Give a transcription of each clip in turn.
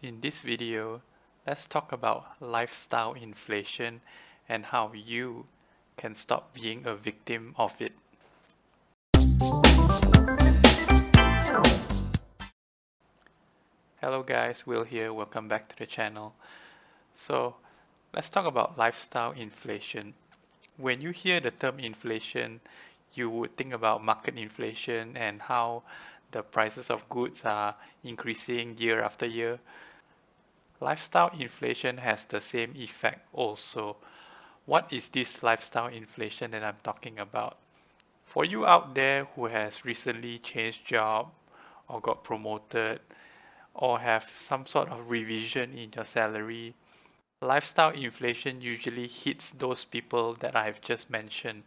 In this video, let's talk about lifestyle inflation and how you can stop being a victim of it. Hello guys, Will here, welcome back to the channel. So, let's talk about lifestyle inflation. When you hear the term inflation, you would think about market inflation and how the prices of goods are increasing year after year. Lifestyle inflation has the same effect also. What is this lifestyle inflation that I'm talking about? For you out there who has recently changed job or got promoted or have some sort of revision in your salary, lifestyle inflation usually hits those people that I have just mentioned.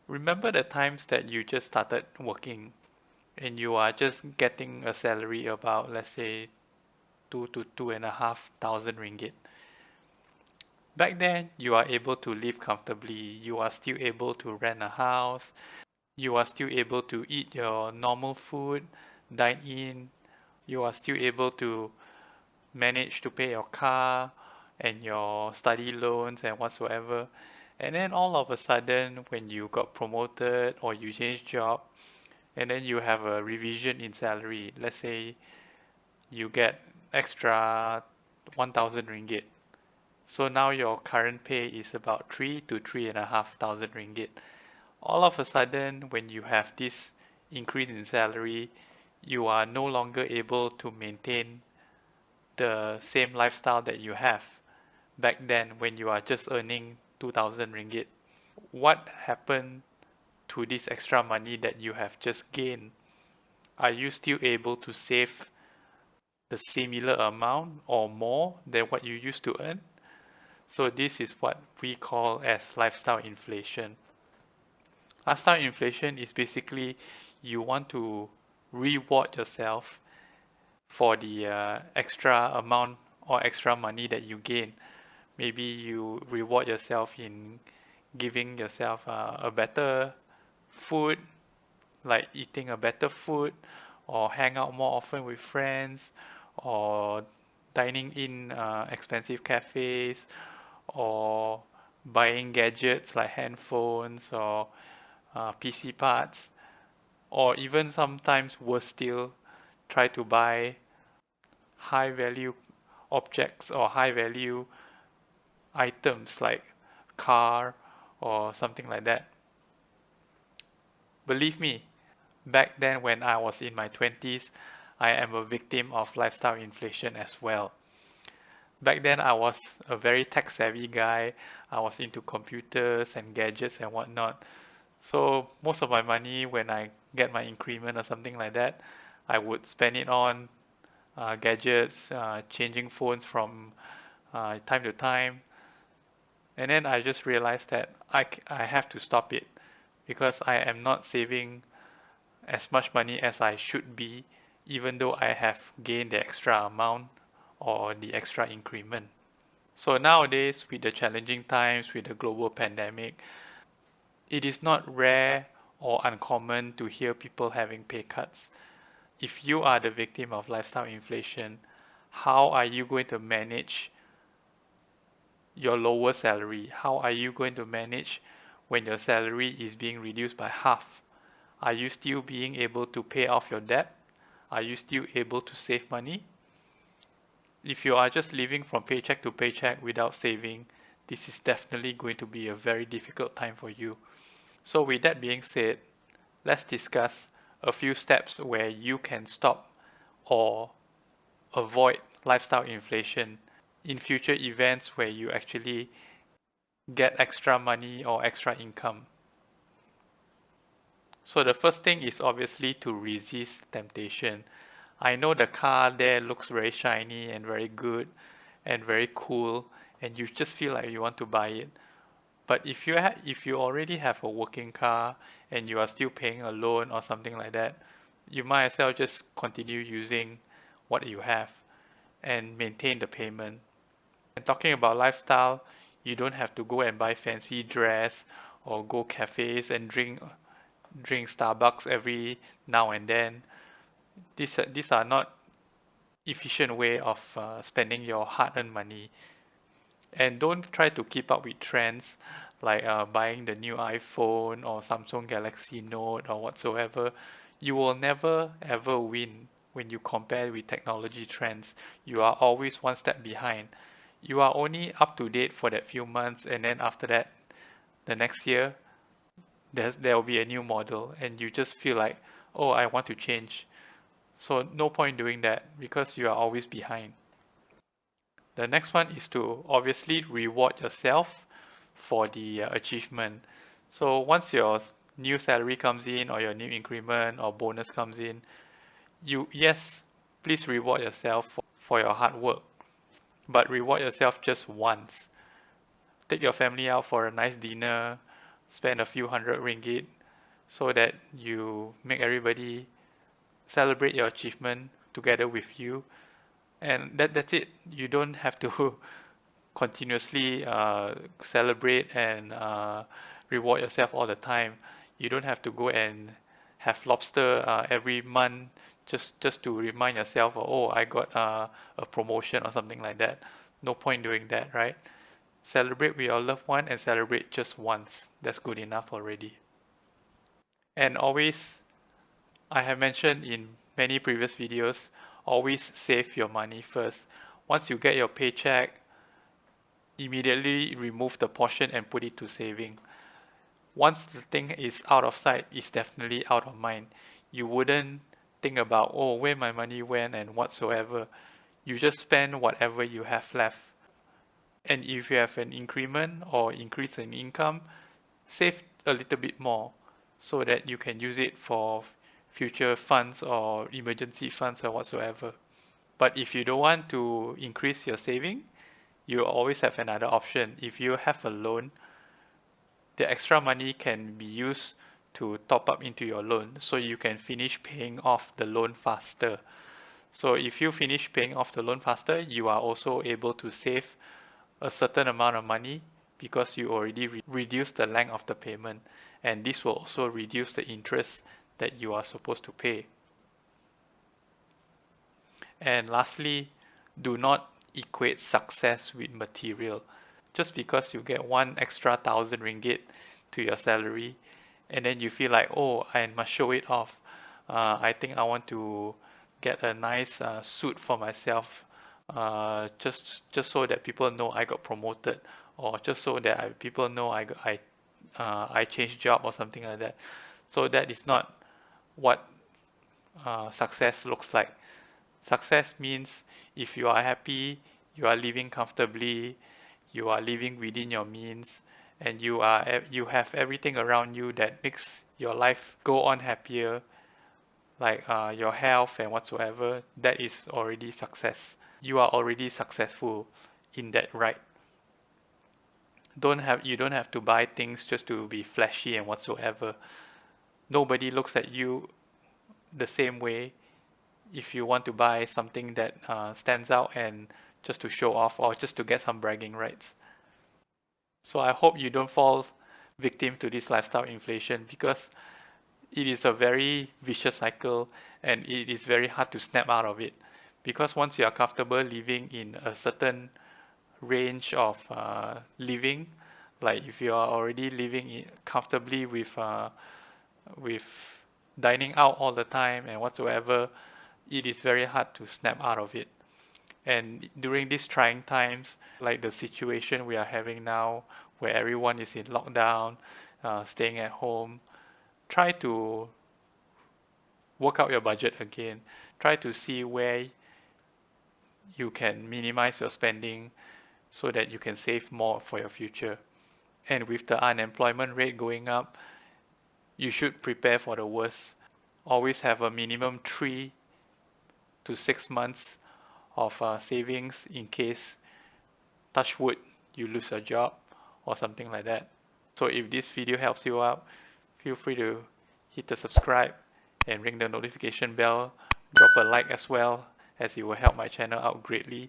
Remember the times that you just started working and you are just getting a salary about, let's say, 2,000 to 2,500 ringgit. Back then, you are able to live comfortably. You are still able to rent a house. You are still able to eat your normal food, dine in. You are still able to manage to pay your car and your study loans and whatsoever. And then all of a sudden, when you got promoted or you change job, and then you have a revision in salary, let's say you get extra 1,000 ringgit. So now your current pay is about 3,000 to 3,500 ringgit. All of a sudden, when you have this increase in salary, you are no longer able to maintain the same lifestyle that you have back then when you are just earning 2,000 ringgit. What happened to this extra money that you have just gained? Are you still able to save the similar amount or more than what you used to earn? So this is what we call as lifestyle inflation. Lifestyle inflation is basically you want to reward yourself for the extra amount or extra money that you gain. Maybe you reward yourself in giving yourself a better food, like eating a better food, or hang out more often with friends, or dining in expensive cafes, or buying gadgets like handphones or PC parts, or even sometimes worse still, try to buy high value objects or high value items like car or something like that. Believe me, back then when I was in my 20s, I am a victim of lifestyle inflation as well. Back then I was a very tech savvy guy. I was into computers and gadgets and whatnot. So most of my money when I get my increment or something like that, I would spend it on gadgets, changing phones from time to time. And then I just realized that I have to stop it because I am not saving as much money as I should be, even though I have gained the extra amount or the extra increment. So nowadays, with the challenging times, with the global pandemic, it is not rare or uncommon to hear people having pay cuts. If you are the victim of lifestyle inflation, how are you going to manage your lower salary? How are you going to manage when your salary is being reduced by half? Are you still being able to pay off your debt? Are you still able to save money? If you are just living from paycheck to paycheck without saving, this is definitely going to be a very difficult time for you. So with that being said, let's discuss a few steps where you can stop or avoid lifestyle inflation in future events where you actually get extra money or extra income. So the first thing is obviously to resist temptation. I know the car there looks very shiny and very good and very cool and you just feel like you want to buy it. But if you already have a working car and you are still paying a loan or something like that, you might as well just continue using what you have and maintain the payment. And talking about lifestyle, you don't have to go and buy fancy dress or go cafes and drink Starbucks every now and then. These are not efficient way of spending your hard-earned money. And don't try to keep up with trends like buying the new iPhone or Samsung Galaxy Note or whatsoever. You will never ever win when you compare with technology trends. You are always one step behind. You are only up to date for that few months, and then after that, the next year, there will be a new model, and you just feel like, oh, I want to change. So no point doing that because you are always behind. The next one is to obviously reward yourself for the achievement. So once your new salary comes in or your new increment or bonus comes in, yes, please reward yourself for your hard work, but reward yourself just once. Take your family out for a nice dinner, spend a few hundred ringgit so that you make everybody celebrate your achievement together with you, and that's it. You don't have to continuously celebrate and reward yourself all the time. You don't have to go and have lobster every month just to remind yourself, oh, I got a promotion or something like that. No point doing that, right? Celebrate with your loved one and celebrate just once. That's good enough already. And always, I have mentioned in many previous videos, always save your money first. Once you get your paycheck, immediately remove the portion and put it to saving. Once the thing is out of sight, it's definitely out of mind. You wouldn't think about, oh, where my money went and whatsoever. You just spend whatever you have left. And if you have an increment or increase in income, save a little bit more so that you can use it for future funds or emergency funds or whatsoever. But if you don't want to increase your saving, you always have another option. If you have a loan, the extra money can be used to top up into your loan so you can finish paying off the loan faster. So if you finish paying off the loan faster, you are also able to save a certain amount of money because you already reduced the length of the payment, and this will also reduce the interest that you are supposed to pay. And lastly, do not equate success with material. Just because you get one extra 1,000 ringgit to your salary and then you feel like, oh, I must show it off. I think I want to get a nice suit for myself, just so that people know I got promoted, or just so that people know I changed job or something like that. So that is not what success looks like. Success means if you are happy, you are living comfortably, you are living within your means, and you have everything around you that makes your life go on happier, like your health and whatsoever. That is already success. You are already successful in that right. You don't have to buy things just to be flashy and whatsoever. Nobody looks at you the same way if you want to buy something that stands out and just to show off or just to get some bragging rights. So I hope you don't fall victim to this lifestyle inflation, because it is a very vicious cycle and it is very hard to snap out of it. Because once you are comfortable living in a certain range of living, like if you are already living comfortably with dining out all the time and whatsoever, it is very hard to snap out of it. And during these trying times, like the situation we are having now, where everyone is in lockdown, staying at home, try to work out your budget again. Try to see where you can minimize your spending so that you can save more for your future. And with the unemployment rate going up, you should prepare for the worst. Always have a minimum 3 to 6 months of savings in case, touch wood, you lose your job or something like that. So if this video helps you out, feel free to hit the subscribe and ring the notification bell. Drop a like as well, as it will help my channel out greatly.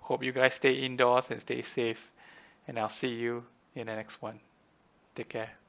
Hope you guys stay indoors and stay safe, and I'll see you in the next one. Take care.